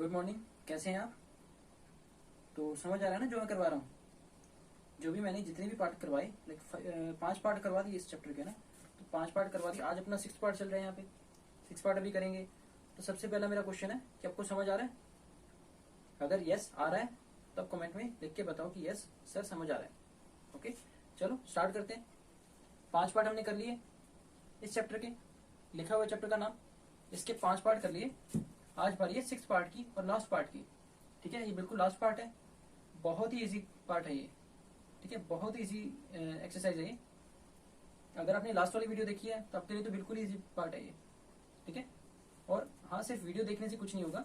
Good morning. कैसे हैं आप? तो समझ आ रहा है ना जो मैं करवा रहा हूँ? जो भी मैंने जितने भी पार्ट करवाए, लाइक 5 पार्ट करवा दिए इस चैप्टर के ना, तो 5 पार्ट करवा दिए। आज अपना 6 पार्ट चल रहा है यहाँ पे, 6 पार्ट अभी करेंगे। तो सबसे पहला मेरा क्वेश्चन है कि आपको समझ आ रहा है? अगर यस आ रहा है तब कमेंट में लिख के बताओ कि यस सर समझ आ रहा है। ओके, चलो स्टार्ट करते हैं। 5 पार्ट हमने कर लिए इस चैप्टर के, लिखा हुआ चैप्टर का नाम, इसके 5 पार्ट कर लिए। आज बारी है 6 पार्ट की और लास्ट पार्ट की। ठीक है, ये बिल्कुल लास्ट पार्ट है, बहुत ही इजी पार्ट है ये। ठीक है, बहुत ही इजी एक्सरसाइज है ये। अगर आपने लास्ट वाली वीडियो देखी है तो आपके लिए तो बिल्कुल इजी पार्ट है ये। ठीक है, और हाँ, सिर्फ वीडियो देखने से कुछ नहीं होगा,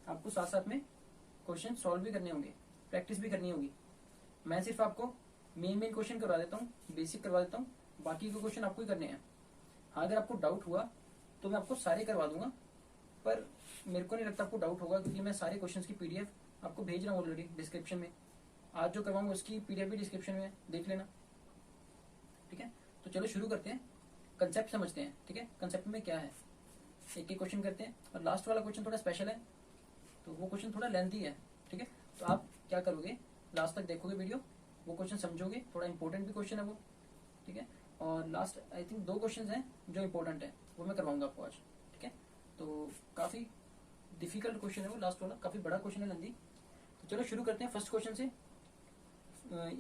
आपको साथ साथ में क्वेश्चन सॉल्व भी करने होंगे, प्रैक्टिस भी करनी होगी। मैं सिर्फ आपको मेन क्वेश्चन करवा देता हूँ, बेसिक करवा देता हूँ, बाकी के क्वेश्चन आपको ही करने हैं। हाँ, अगर आपको डाउट हुआ तो मैं आपको सारे करवा दूंगा, पर मेरे को नहीं लगता आपको डाउट होगा, क्योंकि मैं सारे क्वेश्चंस की पीडीएफ आपको भेज रहा हूँ ऑलरेडी डिस्क्रिप्शन में। आज जो करवाऊंगा उसकी पीडीएफ भी डिस्क्रिप्शन में देख लेना। ठीक है, तो चलो शुरू करते हैं, कंसेप्ट समझते हैं। ठीक है, कंसेप्ट में क्या है, एक एक क्वेश्चन करते हैं। और लास्ट वाला क्वेश्चन थोड़ा स्पेशल है, तो वो क्वेश्चन थोड़ा लेंथी है। ठीक है, तो आप क्या करोगे, लास्ट तक देखोगे वीडियो, वो क्वेश्चन समझोगे, थोड़ा इंपॉर्टेंट भी क्वेश्चन है वो। ठीक है, और लास्ट आई थिंक 2 क्वेश्चन हैं जो इंपॉर्टेंट है, वो मैं करवाऊंगा आपको आज। ठीक है, तो काफी डिफिकल्ट क्वेश्चन है वो लास्ट वाला, काफी बड़ा क्वेश्चन है, लंदी। तो चलो शुरू करते हैं फर्स्ट क्वेश्चन से।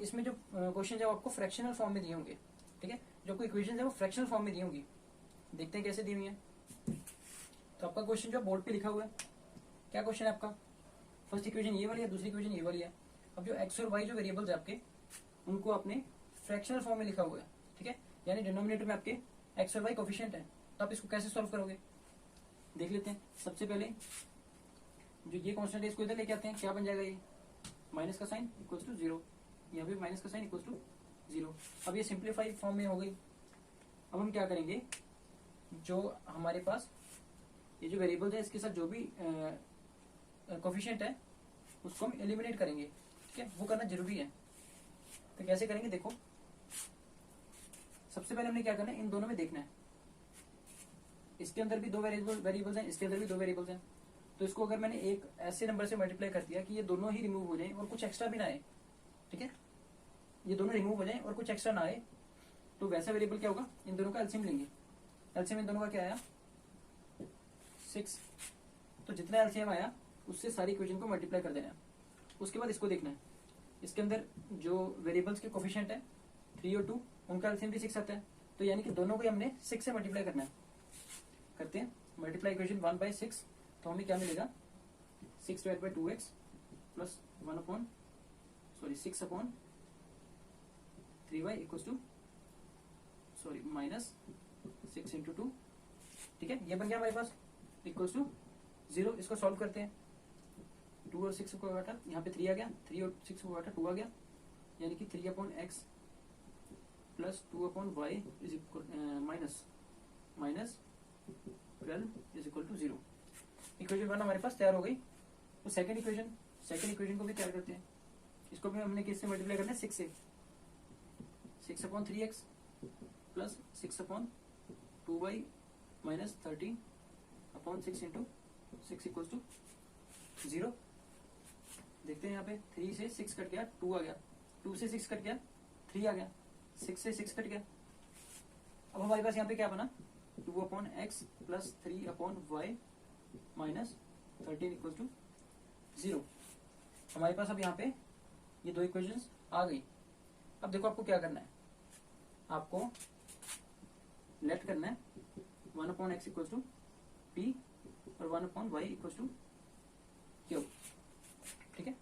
इसमें जो क्वेश्चन है वो आपको फ्रैक्शनल फॉर्म में दिए होंगे। ठीक है, जो आपको इक्वेशन है वो फ्रैक्शनल फॉर्म में दी होंगी। देखते हैं कैसे दी हुई है। तो आपका क्वेश्चन जो बोर्ड पे लिखा हुआ है, क्या क्वेश्चन है आपका? फर्स्ट इक्वेशन ये वाली है, दूसरी इक्वेशन ये वाली है। अब जो एक्स और वाई जो वेरिएबल्स है आपके, उनको आपने फ्रैक्शनल फॉर्म में लिखा हुआ है। ठीक है, यानी डिनोमिनेटर में आपके एक्स और वाई कोफिशिएंट है। तो आप इसको कैसे सॉल्व करोगे देख लेते हैं। सबसे पहले जो ये कांस्टेंट है इसको इधर लेके आते हैं, क्या बन जाएगा ये? माइनस का साइन इक्वल्स टू 0, यहाँ पे माइनस का साइन इक्वल्स टू 0। अब ये सिंप्लीफाइड फॉर्म में हो गई। अब हम क्या करेंगे, जो हमारे पास ये जो वेरिएबल्स है इसके साथ जो भी कोफिशिएंट है उसको हम एलिमिनेट करेंगे। ठीक है, वो करना जरूरी है। तो कैसे करेंगे देखो, सबसे पहले हमने क्या करना है, इन दोनों में देखना है। इसके अंदर भी 2 वेरिएबल्स हैं, इसके अंदर भी 2 वेरिएबल्स हैं। तो इसको अगर मैंने एक ऐसे नंबर से मल्टीप्लाई कर दिया कि ये दोनों ही रिमूव हो जाए और कुछ एक्स्ट्रा भी ना आए। ठीक है, ये दोनों रिमूव हो जाए और कुछ एक्स्ट्रा ना आए, तो वैसा वेरिएबल क्या होगा, इन दोनों का एलसीएम लेंगे। एलसीएम इन दोनों का क्या आया? 6। तो जितना एलसीएम आया उससे सारी इक्वेशन को मल्टीप्लाई कर देना है। उसके बाद इसको देखना है, इसके अंदर जो वेरिएबल्स के कोफिशिएंट है 3 और 2, उनका एलसीएम भी 6 आता है। तो यानी कि दोनों को हमने 6 से मल्टीप्लाई करना है। करते हैं मल्टीप्लाई इक्वेशन 1/6, तो हमें क्या मिलेगा, 6 divide by 2x plus 6 upon 3y equals to minus 6 into 2। ठीक है, ये बन गया हमारे पास इक्वल्स टू 0। इसको सॉल्व करते हैं। 2 और 6 को घटा, यहाँ पे 3 आ गया, 3 और 6 को घटा 2 आ गया, यानी कि 3 upon x plus 2 upon y is equal minus 12 is equal to 0। Equation 1 हमारे पास तैयार हो गई। तो सेकंड इक्वेशन को भी तैयार करते हैं। इसको भी हमने किससे मल्टीप्लाई करना है, 6 से। 6 upon 3x plus 6 upon 2y minus 13 upon 6 into 6 equals to 0। देखते हैं यहाँ पे 3 से 6 कट गया, 2 आ गया, 2 से 6 कट गया, 3 आ गया, 6 से 6 कट गया। अब हमारे पास यहाँ पे क्या बना, 2 upon x plus 3 upon y minus 13 equals to 0। हमारे पास अब यहाँ पे ये 2 इक्वेशंस आ गई। अब देखो आपको क्या करना है, आपको लेट करना है 1 upon x equals to p और 1 upon y equals to q. ठीक है,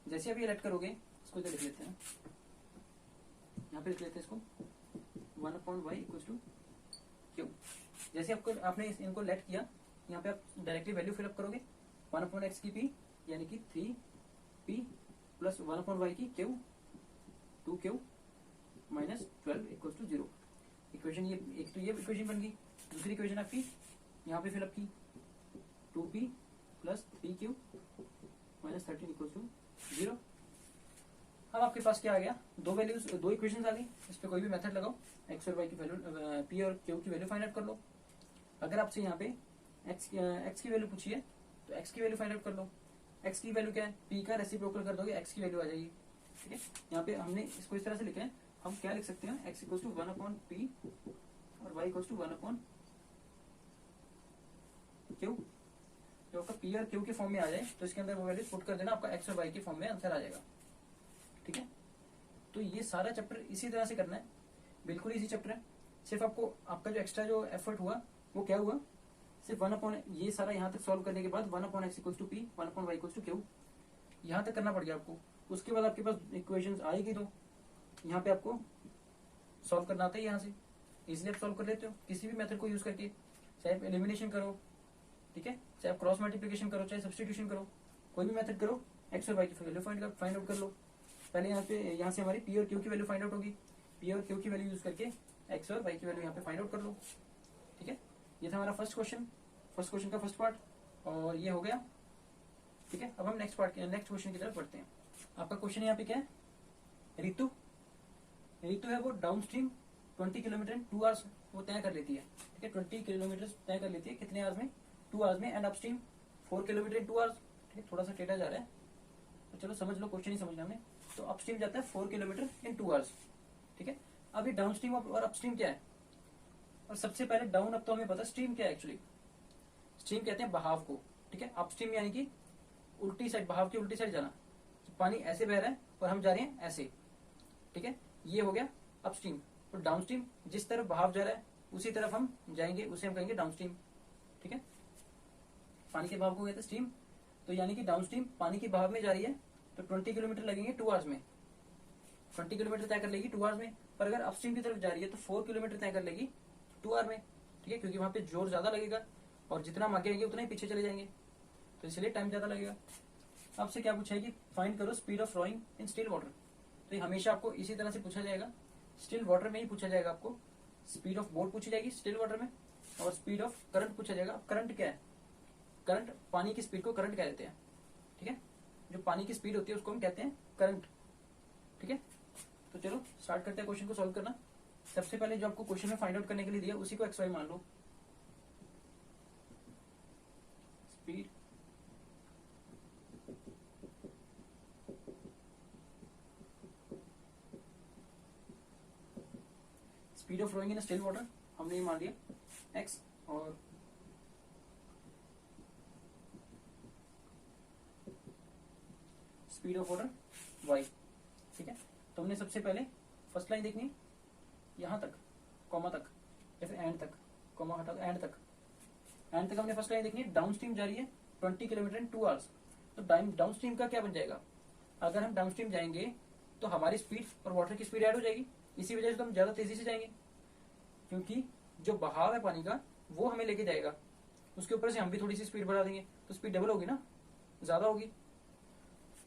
जैसे अभी लेट करोगे, इसको इधर लिख लेते हैं, यहाँ पे लिख लेते हैं इसको 1 upon y equals to q. जैसे आपने इनको लेट किया, यहाँ पे आप डायरेक्टली वैल्यू फिलअप करोगे। 1 अपॉन एक्स की पी यानी कि 3p प्लस 1 अपॉन वाई की q 2q minus 12 equals to 0। Equation ये एक तो ये इक्वेशन बन गई। दूसरी इक्वेशन आपकी यहाँ पे फिलअप की 2p plus 3q minus 13 equals to 0। अब आपके पास क्या आ गया, 2 इक्वेशन आ गई। इस पे कोई भी मेथड लगाओ, एक्स और वाई की वैल्यू, पी और क्यू की वैल्यू फाइंड आउट कर लो। अगर आपसे यहाँ पे एक्स की वैल्यू पूछी है तो एक्स की वैल्यू फाइंड आउट कर लो। एक्स की वैल्यू क्या है, पी का रेसिप्रोकल कर दोगे एक्स की वैल्यू आ जाएगी। ठीक है, यहाँ पे हमने इसको इस तरह से लिखा है, हम क्या लिख सकते हैं, एक्स इक्वल्स टू 1/p और वाई इक्वल्स टू 1/q। जो आपका पी और क्यू के फॉर्म में आ जाए तो इसके अंदर वो वैल्यू पुट कर देना, आपका एक्स और वाई के फॉर्म में आंसर आ जाएगा। ठीक है, तो ये सारा चैप्टर इसी तरह से करना है, बिल्कुल इसी चैप्टर है। सिर्फ आपको आपका जो एक्स्ट्रा जो एफर्ट हुआ वो क्या हुआ, सिर्फ 1/, ये सारा यहाँ तक सॉल्व करने के बाद 1/x equals to p, 1/y equals to q, यहाँ तक करना पड़ गया आपको। उसके बाद आपके पास इक्वेशंस आएगी तो यहाँ पे आपको सॉल्व करना आता है, यहाँ से इसलिए आप सॉल्व कर लेते हो किसी भी मेथड को यूज करके, चाहे आप एलिमिनेशन करो, ठीक है, चाहे आप क्रॉस मल्टीप्लिकेशन करो, चाहे सब्स्टिट्यूशन करो, कोई भी मेथड करो, एक्स और वाई की वैल्यू फाइंड आउट कर लो। पहले यहाँ से हमारी पी और क्यू की वैल्यू फाइंड आउट होगी, पी और क्यू की वैल्यू यूज करके एक्स और वाई की वैल्यू यहाँ पे फाइंड आउट कर लो। ठीक है, ये था हमारा फर्स्ट क्वेश्चन का फर्स्ट पार्ट, और ये हो गया। ठीक है, अब हम नेक्स्ट क्वेश्चन की तरफ बढ़ते हैं। आपका क्वेश्चन यहाँ पे क्या है, ऋतु है वो डाउन स्ट्रीम 20 किलोमीटर इन 2 आवर्स वो तय कर लेती है। ठीक है, 20 किलोमीटर तय कर लेती है कितने आवर्स में, 2 आवर्स में, and up stream 4 kilometre in 2 hours. ठीक है, थोड़ा सा टेढ़ा जा रहा है तो चलो समझ लो, क्वेश्चन ही समझना हमने। तो अप स्ट्रीम जाता है 4 किलोमीटर इन 2 आवर्स। ठीक है, अभी डाउन स्ट्रीम और अप स्ट्रीम क्या है, और सबसे पहले डाउन अप तो हमें पता, स्ट्रीम क्या है एक्चुअली, स्ट्रीम कहते हैं बहाव को। ठीक है, अप स्ट्रीम यानी कि उल्टी साइड, बहाव की उल्टी साइड जाना, तो पानी ऐसे बह रहा है और हम जा रहे हैं ऐसे। ठीक है, ये हो गया अपस्ट्रीम। और डाउन स्ट्रीम जिस तरफ बहाव जा रहा है उसी तरफ हम जाएंगे, उसे हम कहेंगे डाउन स्ट्रीम। ठीक है, पानी के बहाव को कहते हैं स्ट्रीम, तो यानी कि डाउन स्ट्रीम पानी के बहाव में जा रही है तो 20 किलोमीटर लगेंगे 2 आवर्स में, 20 किलोमीटर तय कर लेगी 2 आवर्स में। पर अगर अपस्ट्रीम की तरफ जा रही है तो 4 किलोमीटर तय कर लेगी 2 आवर में। ठीक है, क्योंकि वहां पे जोर ज्यादा लगेगा और जितना हम आगे आएंगे उतना ही पीछे चले जाएंगे, तो इसलिए टाइम ज्यादा लगेगा। आपसे क्या पूछा है कि फाइंड करो speed of rowing in still water, तो ये हमेशा आपको इसी तरह से पूछा जाएगा, स्टिल वाटर में ही पूछा जाएगा। आपको स्पीड ऑफ बोट पूछी जाएगी स्टिल वाटर में, और स्पीड ऑफ करंट पूछा जाएगा। करंट क्या है, करंट पानी की स्पीड को करंट कह देते हैं। ठीक है, जो पानी की स्पीड होती है उसको हम कहते हैं करंट। ठीक है, तो चलो स्टार्ट करते हैं क्वेश्चन को सॉल्व करना। सबसे पहले जो आपको क्वेश्चन में फाइंड आउट करने के लिए दिया उसी को एक्स वाई मान लो। Speed speed of rowing in still water हमने ये मान लिया एक्स, और स्पीड ऑफ वाटर वाई। ठीक है, तो हमने सबसे पहले फर्स्ट लाइन देखनी यहां तक, कॉमा तक, या फिर एंड तक, कॉमा हटा एंड तक, हमने फर्स्ट लाइन देखनी है। डाउन स्ट्रीम जा रही है 20 किलोमीटर इन 2 आवर्स, तो डाउन स्ट्रीम का क्या बन जाएगा, अगर हम डाउन स्ट्रीम जाएंगे तो हमारी स्पीड और वाटर की स्पीड ऐड हो जाएगी, इसी वजह से तो हम ज्यादा तेजी से जाएंगे, क्योंकि जो बहाव है पानी का वो हमें लेके जाएगा, उसके ऊपर से हम भी थोड़ी सी स्पीड बढ़ा देंगे तो स्पीड डबल होगी ना, ज्यादा होगी।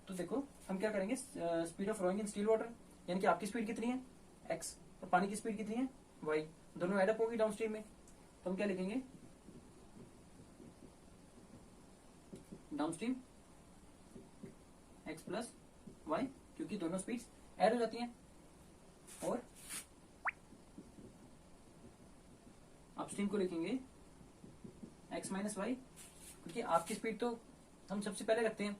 तो देखो हम क्या करेंगे, speed of rowing in still water, यानी कि आपकी स्पीड कितनी है एक्स और पानी की स्पीड कितनी है वाई, दोनों एडअप होगी डाउन स्ट्रीम में, तो हम क्या लिखेंगे, downstream x plus y, क्योंकि दोनों स्पीड्स ऐड हो जाती हैं, और अपस्ट्रीम को लिखेंगे एक्स माइनस वाई, क्योंकि आपकी स्पीड तो हम सबसे पहले रखते हैं,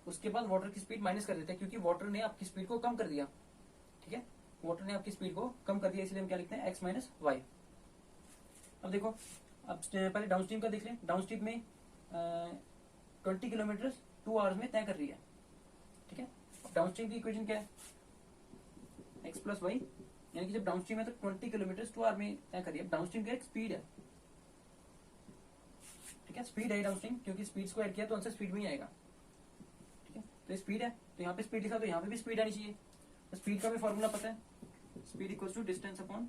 उसके बाद वाटर की स्पीड माइनस कर देते हैं, क्योंकि वाटर ने आपकी स्पीड को कम कर दिया। ठीक है, वाटर ने आपकी स्पीड को कम कर दिया, इसलिए हम क्या लिखते हैं एक्स माइनस वाई। अब देखो, अब पहले डाउन स्ट्रीम का देख लें। डाउन स्ट्रीम में 20 किलोमीटर 2 आवर्स में तय कर रही है। ठीक है, डाउन स्ट्रीम की इक्वेशन क्या है, एक्स प्लस वाई, यानी कि जब डाउन स्ट्रीम है तो 20 किलोमीटर 2 आवर में तय कर रही है। डाउन स्ट्रीम क्या एक स्पीड है। ठीक है, स्पीड है डाउन स्ट्रीम, क्योंकि स्पीड्स को ऐड किया तो आंसर स्पीड में ही आएगा। ठीक है, तो स्पीड है तो यहाँ पे स्पीड लिखा तो यहाँ पे भी स्पीड आनी चाहिए। तो स्पीड का भी फॉर्मूला पता है, speed equals to distance upon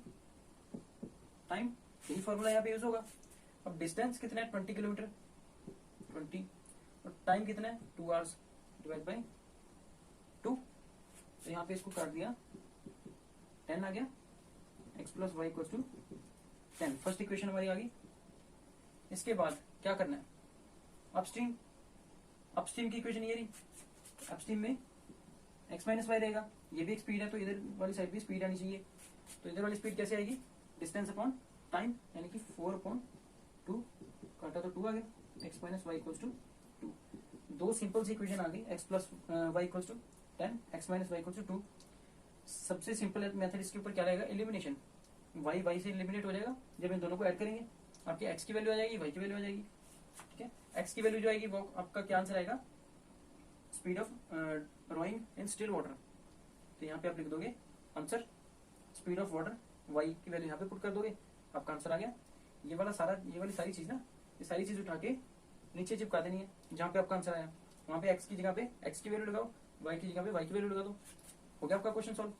time, यही फॉर्मूला यहाँ पे यूज होगा। अब डिस्टेंस कितना है 20 किलोमीटर 20, और टाइम कितना है 2 आवर्स डिवाइड बाई 2, तो यहाँ पे इसको काट दिया 10 आ गया, x plus y equals to 10। First equation हमारी आ गई। इसके बाद क्या करना है, अपस्ट्रीम की इक्वेशन ये रही, अपस्ट्रीम में एक्स माइनस वाई रहेगा, ये भी एक स्पीड है तो इधर वाली साइड भी स्पीड आनी चाहिए। तो इधर वाली स्पीड कैसे आएगी, डिस्टेंस अपॉन टाइम, यानी कि 4/2, काटा तो 2 आ गया, x minus y equals to 2। दो सिंपल सी इक्वेशन आ गई, x plus y equals to 10, x minus y equals to 2। सबसे सिंपल मेथड इसके ऊपर क्या रहेगा, एलिमिनेशन। y से एलिमिनेट हो जाएगा जब इन दोनों को ऐड करेंगे, आपकी x की वैल्यू आ जाएगी, y की वैल्यू आ जाएगी। ठीक है, x की वैल्यू जो आएगी वो आपका क्या आंसर आएगा, speed of rowing in still water. तो यहाँ पे आप लिख दोगे answer speed of water, y की वैल्यू यहाँ पे पुट कर दोगे, आपका आंसर आ गया। ये वाली सारी चीज ना, ये सारी चीज उठा के नीचे चिपका देनी है जहाँ पे आपका आंसर आया। वहां पे x की जगह पे x की वैल्यू लगाओ, y की जगह पे y की वैल्यू लगा दो, हो गया आपका क्वेश्चन सॉल्व।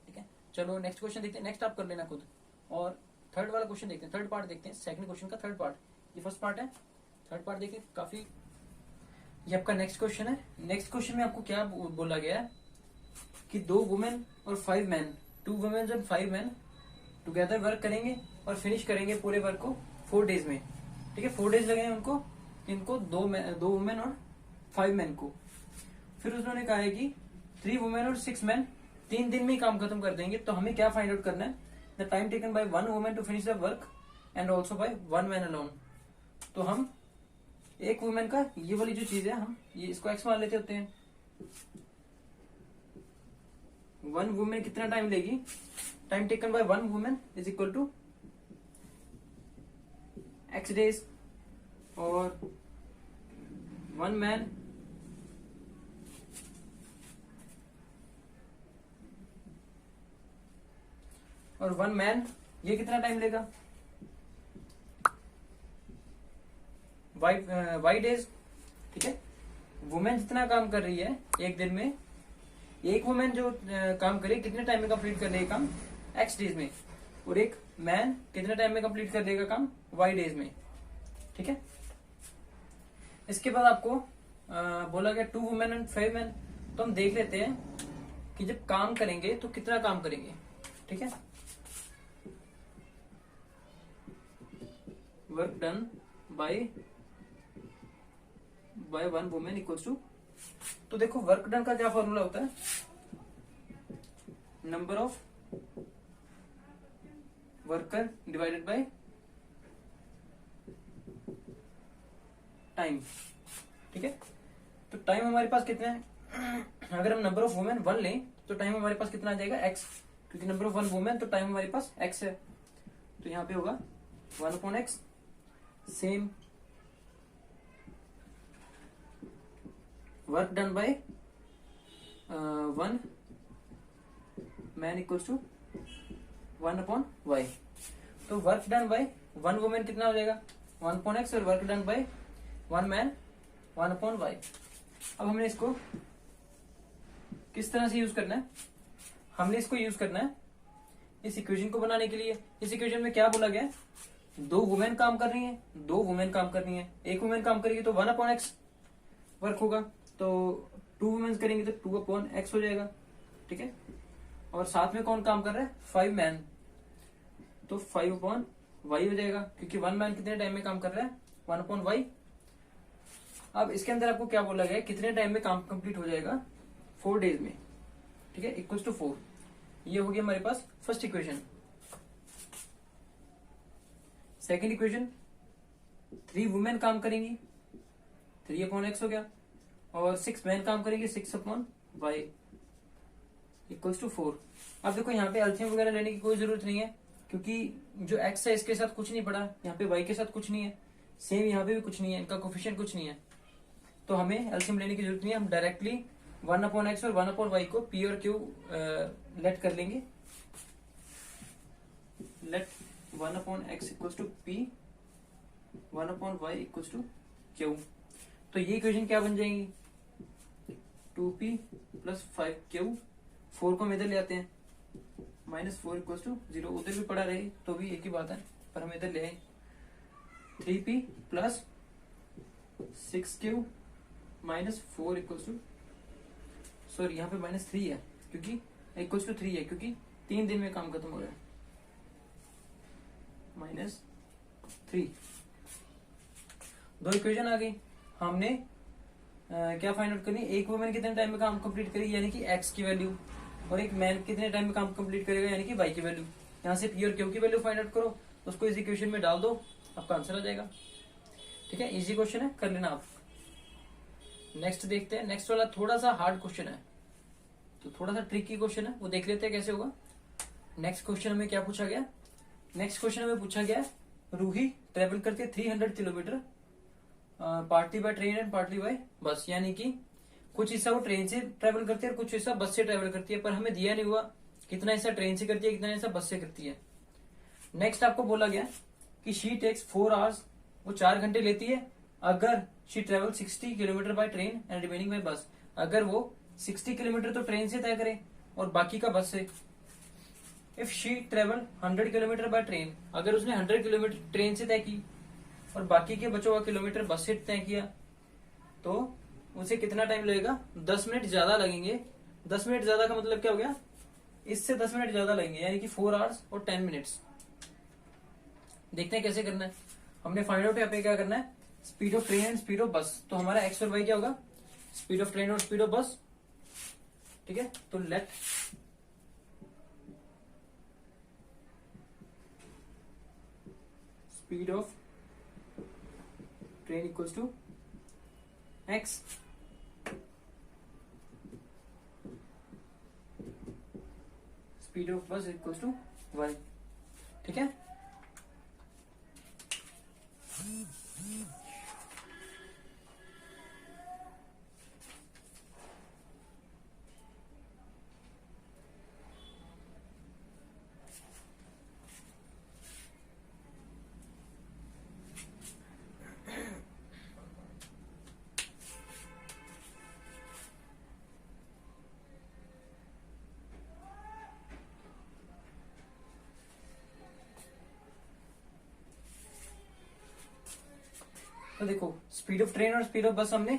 ठीक है, चलो नेक्स्ट क्वेश्चन देखते हैं, नेक्स्ट आप कर लेना खुद। और थर्ड वाला क्वेश्चन देखते हैं, थर्ड पार्ट देखते हैं, सेकंड क्वेश्चन का थर्ड पार्ट। ये फर्स्ट पार्ट है, थर्ड पार्ट देखिए काफी। ये आपका नेक्स्ट क्वेश्चन है। नेक्स्ट क्वेश्चन में आपको क्या बोला गया है कि 2 वुमेन और 5 मैन, 2 वुमेन और 5 मैन टुगेदर वर्क करेंगे और फिनिश करेंगे पूरे वर्क को 4 डेज में। ठीक है, 4 डेज लगे उनको, इनको 2 वुमेन और 5 मैन को। फिर उन्होंने कहा है कि 3 वुमेन और 6 मैन 3 दिन में ही काम खत्म कर देंगे। तो हमें क्या फाइंड आउट करना है, the time taken by 1 women to finish the work and also by 1 man alone. तो हम एक वुमेन का ये वाली जो चीज है, हम ये इसको x मान लेते होते हैं। 1 वुमेन कितना टाइम लेगी, time taken by 1 women is equal to x days, और 1 मैन और 1 मैन ये कितना टाइम लेगा, y डेज। ठीक है, वुमेन जितना काम कर रही है एक दिन में, एक वुमेन जो काम करे कितने टाइम में कंप्लीट कर लेगा काम, x डेज में, और एक मैन कितने टाइम में कंप्लीट कर लेगा काम, y डेज में। ठीक है, इसके बाद आपको बोला गया 2 वुमेन एंड 5 मैन। तो हम देख लेते हैं कि जब काम करेंगे तो कितना काम करेंगे। ठीक है, work done by 1 women equals to, तो देखो वर्क डन का क्या फॉर्मूला होता है, number of worker divided by time. ठीक है, तो टाइम हमारे पास कितना है, अगर हम नंबर ऑफ वुमेन 1 लें तो टाइम हमारे पास कितना आ जाएगा, x, क्योंकि नंबर ऑफ 1 वुमेन तो टाइम हमारे पास x है। तो यहाँ पे होगा 1/x, same work done by 1 man equals to 1/y। तो वर्क डन बाय 1 वुमेन कितना हो जाएगा, 1/x, और work done by 1 man 1/y। अब हमने इसको किस तरह से यूज करना है, हमने इसको यूज करना है इस इक्वेशन को बनाने के लिए। इस इक्वेशन में क्या बोला गया है, 2 वुमेन काम कर रही हैं, 2 वुमेन काम कर रही हैं, एक वुमेन काम करेगी तो 1/x वर्क होगा, तो 2 वुमेन करेंगे तो 2/x हो जाएगा। ठीक है, और साथ में कौन काम कर रहा है, 5 मैन, तो 5/y हो जाएगा, क्योंकि 1 मैन कितने टाइम में काम कर रहा है, 1/y। अब इसके अंदर आपको क्या बोला गया है, कितने टाइम में काम कंप्लीट हो जाएगा, 4 डेज में। ठीक है, इक्वल्स टू 4। ये हो गया हमारे पास first equation. Second equation, 3 women काम करेंगी, 3/x हो गया, और 6 मैन काम करेंगे, 6/y इक्वल्स टू 4। अब देखो यहाँ पे एलसीएम वगैरह लेने की कोई जरूरत नहीं है, क्योंकि जो x है इसके साथ कुछ नहीं पड़ा, यहाँ पे y के साथ कुछ नहीं है, सेम यहाँ पे भी कुछ नहीं है, इनका कोफिशिएंट कुछ नहीं है, तो हमें एलसीएम लेने की जरूरत नहीं है। हम डायरेक्टली 1/x और 1/y को p और q लेट कर लेंगे। Let 1/x equals to p, 1/y equals to q। तो ये इक्वेशन क्या बन जाएंगी, 2p प्लस 5q। 4 को हम इधर ले आते हैं, -4 इक्वल्स टू 0, उधर भी पड़ा रहे तो भी एक ही बात है, पर हम इधर ले आए। 3p plus 6q minus 4 equals to, sorry यहाँ पे -3 है, क्योंकि इक्वल्स टू 3 है, क्योंकि 3 दिन में काम खत्म हो रहा है, -3। 2 इक्वेशन आ गई। हमने क्या फाइंड आउट करनी है, एक वुमेन कितने टाइम में काम कंप्लीट करेगी यानी कि x की वैल्यू, और एक मैन कितने टाइम में काम कंप्लीट करेगा यानी कि y की वैल्यू। यहाँ से p और q की वैल्यू फाइंड आउट करो, उसको इस इक्वेशन में डाल दो, आपका आंसर आ जाएगा। ठीक है, इजी क्वेश्चन है, कर लेना आप। नेक्स्ट देखते हैं। नेक्स्ट वाला थोड़ा सा हार्ड क्वेश्चन है, तो थोड़ा सा ट्रिकी क्वेश्चन है, वो देख लेते हैं कैसे होगा। नेक्स्ट क्वेश्चन में क्या पूछा गया? नेक्स्ट क्वेश्चन में पूछा गया रूही ट्रेवल करती है 300 kilometre, partly bye train and partly bye बस, यानी कि कुछ हिस्सा वो ट्रेन से ट्रेवल करती है और कुछ हिस्सा बस से ट्रेवल करती है, पर हमें दिया नहीं हुआ कितना हिस्सा ट्रेन से करती है कितना हिस्सा बस से करती है। नेक्स्ट आपको बोला गया कि शी टेक्स 4 आवर्स, वो 4 घंटे लेती है अगर she travel 60 kilometre by train and remaining by bus, अगर वो 60 किलोमीटर तो ट्रेन से तय करे और बाकी का बस से। If she travel 100 kilometre by train, अगर उसने 100 किलोमीटर ट्रेन से तय की और बाकी के बचा हुआ किलोमीटर बस से तय किया, तो उसे कितना टाइम लगेगा? 10 मिनट ज्यादा लगेंगे। 10 मिनट ज्यादा का मतलब क्या हो गया? इससे 10 मिनट ज्यादा लगेंगे, यानी कि 4 आवर्स और 10 मिनट्स। देखते हैं कैसे करना है। हमने फाइंड आउट यहाँ पे क्या करना है? Speed of train and speed of bus. तो हमारा एक्स और वाई क्या होगा? स्पीड ऑफ ट्रेन और स्पीड ऑफ बस। ठीक है, तो let speed of train equals to x, speed of bus equals to y. ठीक है, तो देखो स्पीड ऑफ ट्रेन और स्पीड ऑफ बस हमने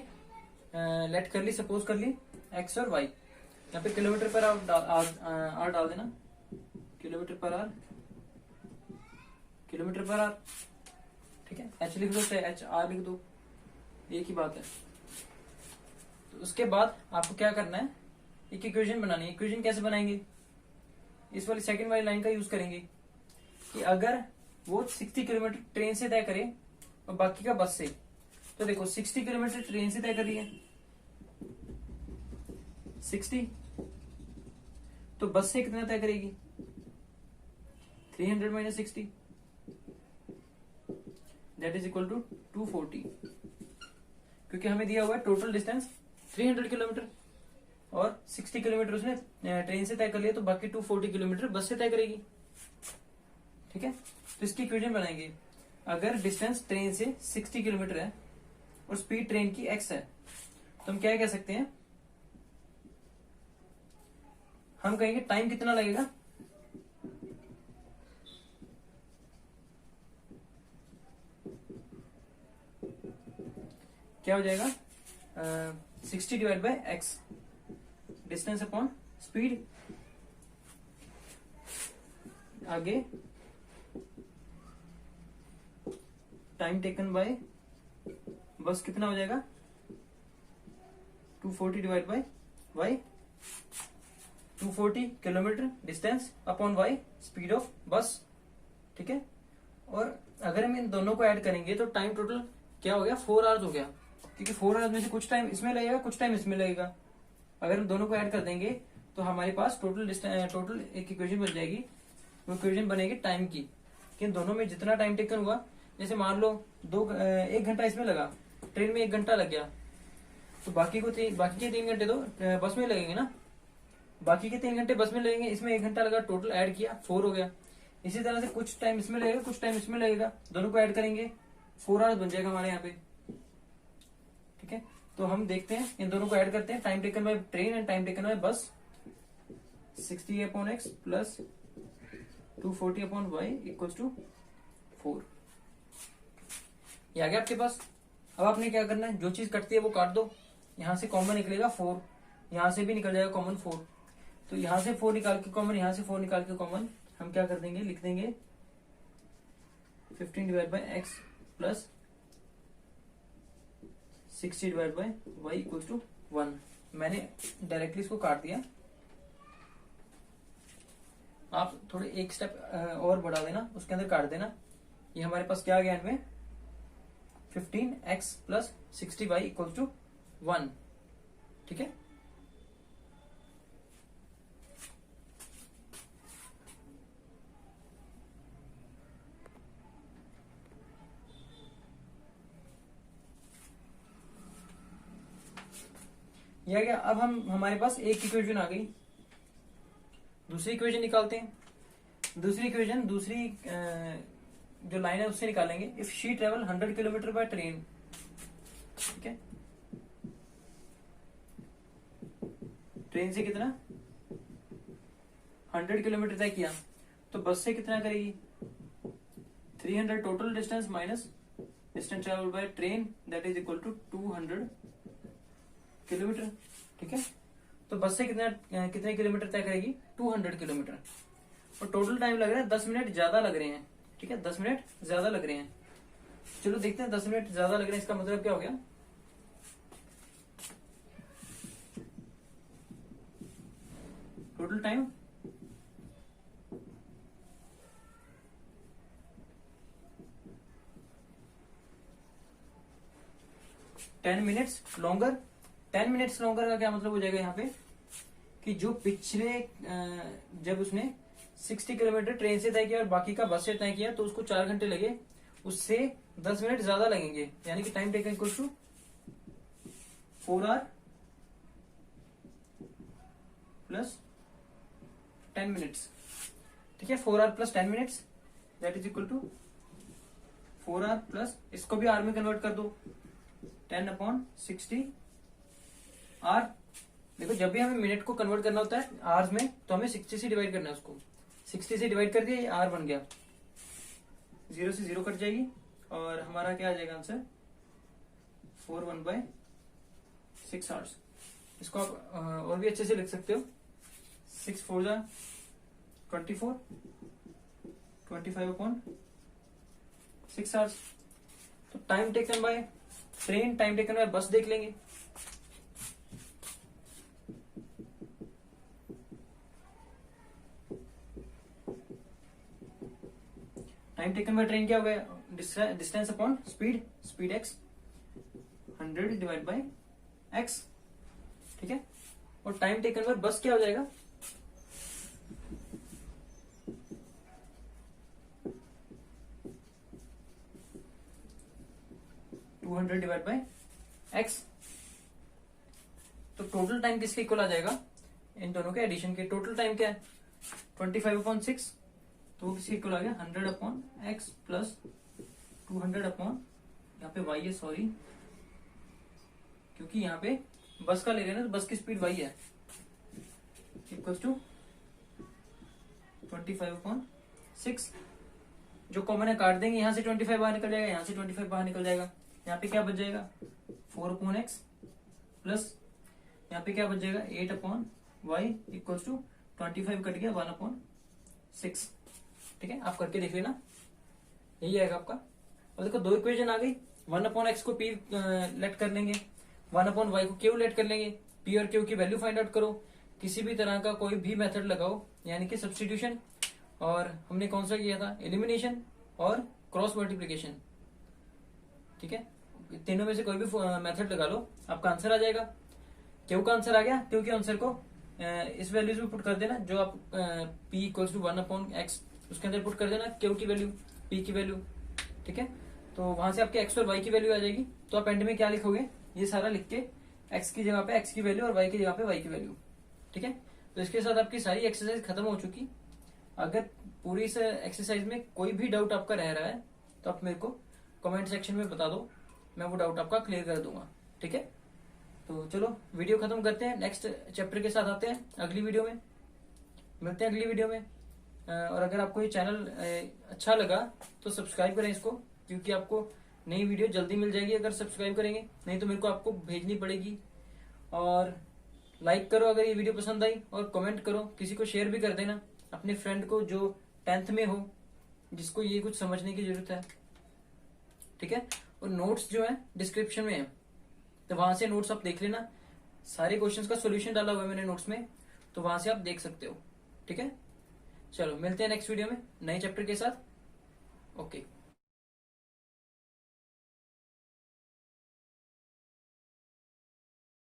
लेट कर ली, सपोज कर ली एक्स और वाई। यहाँ पे किलोमीटर पर आवर डाल देना, kilometre per hour, kilometre per hour. ठीक है, एच लिख दो चाहे एच आर लिख दो, एक ही बात है। तो उसके बाद आपको क्या करना है? एक इक्वेशन बनानी है। इक्वेशन कैसे बनाएंगे? इस वाली सेकंड वाली लाइन का यूज करेंगे कि अगर वो 60 किलोमीटर ट्रेन से तय करे और बाकी का बस से, तो देखो 60 किलोमीटर ट्रेन से तय कर रही है 60, तो बस से कितना तय करेगी? 300 minus 60, that is equal to 240, क्योंकि हमें दिया हुआ है टोटल डिस्टेंस 300 किलोमीटर और 60 किलोमीटर उसने ट्रेन से तय कर लिया, तो बाकी 240 किलोमीटर बस से तय करेगी। ठीक है, तो इसकी इक्वेशन बनाएंगे। अगर डिस्टेंस ट्रेन से 60 किलोमीटर है और स्पीड ट्रेन की x है, तो हम क्या कह सकते हैं? हम कहेंगे टाइम कितना लगेगा? क्या हो जाएगा? 60 divide by x, distance upon speed. आगे टाइम टेकन बाय बस कितना हो जाएगा? 240 divide by y, 240 kilometre distance upon y speed of bus. ठीक है, और अगर हम इन दोनों को ऐड करेंगे तो टाइम टोटल क्या हो गया? 4 आवर्स हो गया, क्योंकि 4 आवर्स में से कुछ टाइम इसमें लगेगा कुछ टाइम इसमें लगेगा। अगर हम दोनों को ऐड कर देंगे तो हमारे पास टोटल एक इक्वेशन बन जाएगी। वो इक्वेशन बनेगी टाइम की, कि इन दोनों में जितना टाइम टेकन हुआ, जैसे मान लो 1 घंटा इसमें लगा, ट्रेन में 1 घंटा लग गया, तो बाकी के 3 घंटे तो बस में लगेंगे ना, बाकी के 3 घंटे बस में लगेंगे, इसमें 1 घंटा लगा, टोटल ऐड किया 4 हो गया। इसी तरह से कुछ टाइम इसमें लगेगा कुछ टाइम इसमें लगेगा, दोनों को ऐड करेंगे 4 आवर्स बन जाएगा हमारे यहाँ पे। ठीक है, तो हम देखते हैं, इन दोनों को ऐड करते हैं, time taken by train and time taken by bus. 60 upon x plus 240 upon y equals to 4। ये आ गया आपके पास। अब आपने क्या करना है? जो चीज कटती है वो काट दो, यहां से कॉमन निकलेगा 4, यहां से भी निकल जाएगा कॉमन 4, तो यहां से 4 निकाल के कॉमन, यहां से 4 निकाल के कॉमन, हम क्या कर देंगे? लिख देंगे 15 divide by x plus 60 divide by y equals to 1। मैंने डायरेक्टली इसको काट दिया, आप थोड़े एक स्टेप और बढ़ा देना, उसके अंदर काट देना। ये हमारे पास क्या आ गया इनमें? 15x plus 60y equals to 1, ठीक है। यह गया। अब हमारे पास एक इक्वेशन आ गई, दूसरी इक्वेशन निकालते हैं। दूसरी इक्वेशन दूसरी जो लाइन है उससे निकालेंगे। If she travel 100 kilometre by train, ठीक है, ट्रेन से कितना 100 किलोमीटर तय किया, तो बस से कितना करेगी 300 total distance minus distance travel by train, that is equal to 200 kilometre, ठीक है। तो बस से कितने किलोमीटर तय करेगी 200 किलोमीटर, और टोटल टाइम लग रहा है 10 मिनट ज्यादा लग रहे हैं, ठीक है, 10 मिनट ज्यादा लग रहे हैं। चलो देखते हैं 10 मिनट ज्यादा लग रहे हैं, इसका मतलब क्या हो गया, total time 10 minutes longer. 10 minutes longer का क्या मतलब हो जाएगा यहाँ पे कि जो पिछले जब उसने 60 किलोमीटर ट्रेन से तय किया और बाकी का बस से तय किया तो उसको 4 घंटे लगे, उससे 10 मिनट ज्यादा लगेंगे, यानी कि time taken equal to 4 hour plus 10 minutes, ठीक है। 4 hour plus 10 minutes that is equal to 4 hour plus, इसको भी आवर में कन्वर्ट कर दो, 10/60 आर। देखो जब भी हमें मिनट को कन्वर्ट करना होता है आवर्स में तो हमें 60 से डिवाइड करना है, उसको 60 से डिवाइड कर दिया, ये आर बन गया, 0 से 0 कट जाएगी और हमारा क्या आ जाएगा आंसर 4/1/6 आवर्स। इसको आप और भी अच्छे से लिख सकते हो, 6 4 जा 24, 25/6 आवर्स। तो time taken by train, time taken by बस देख लेंगे। टाइम टेकन बाय ट्रेन क्या हो गया, distance upon speed, speed x 100 divide by x, ठीक है। और टाइम टेकन बाय बस क्या हो जाएगा, डिवाइड बाय x। तो टोटल टाइम किसके इक्वल आ जाएगा, इन दोनों के एडिशन के। टोटल टाइम क्या है 25/6, तो किसके इक्वल आ गया 100/x प्लस 200 यहाँ पे y है, सॉरी, क्योंकि यहाँ पे बस का ले रहे हैं ना तो बस की स्पीड y है, इक्वल्स टू 25/6। जो कॉमन है काट देंगे, यहाँ से 25 बाहर निकल जाएगा, यहाँ से 25 बाहर निकल जाएगा, यहाँ पे क्या बच जाएगा 4/x प्लस यहाँ पे क्या बच जाएगा 8/y इक्वल्स टू 25 कट गया 1/6, ठीक है। आप करके देख लेना, यही आएगा आपका। और देखो दो इक्वेशन आ गई, 1/x को p लेट कर लेंगे, 1/y को q लेट कर लेंगे, p और q की वैल्यू फाइंड आउट करो। किसी भी तरह का कोई भी मेथड लगाओ, यानी कि सब्स्टिट्यूशन, और हमने कौन सा किया था एलिमिनेशन और क्रॉस मल्टीप्लीकेशन, ठीक है। तीनों में से कोई भी मेथड लगा लो, आपका आंसर आ जाएगा। क्यू का आंसर आ गया, क्यू के आंसर को इस वैल्यूज में पुट कर देना, जो आप p इक्वल्स टू 1/x उसके अंदर पुट कर देना, क्यू की वैल्यू, p की वैल्यू, ठीक है। तो वहां से आपके x और y की वैल्यू आ जाएगी। तो आप एंड में क्या लिखोगे, ये सारा लिख के x की जगह पे x की वैल्यू और y की जगह पे y की वैल्यू, ठीक है। तो इसके साथ आपकी सारी एक्सरसाइज खत्म हो चुकी। अगर पूरी इस एक्सरसाइज में कोई भी डाउट आपका रह रहा है तो आप मेरे को कमेंट सेक्शन में बता दो, मैं वो डाउट आपका क्लियर कर दूंगा, ठीक है। तो चलो वीडियो खत्म करते हैं, नेक्स्ट चैप्टर के साथ आते हैं अगली वीडियो में, मिलते हैं अगली वीडियो में। और अगर आपको ये चैनल अच्छा लगा तो सब्सक्राइब करें इसको, क्योंकि आपको नई वीडियो जल्दी मिल जाएगी अगर सब्सक्राइब करेंगे, नहीं तो मेरे को आपको भेजनी पड़ेगी। और लाइक करो अगर ये वीडियो पसंद आई, और कमेंट करो, किसी को शेयर भी कर देना अपने फ्रेंड को जो 10th में हो, जिसको ये कुछ समझने की जरूरत है, ठीक है। और नोट्स जो है डिस्क्रिप्शन में है, तो वहां से नोट्स आप देख लेना, सारे क्वेश्चंस का सॉल्यूशन डाला हुआ है मैंने नोट्स में, तो वहां से आप देख सकते हो, ठीक है। चलो मिलते हैं नेक्स्ट वीडियो में नए चैप्टर के साथ, ओके।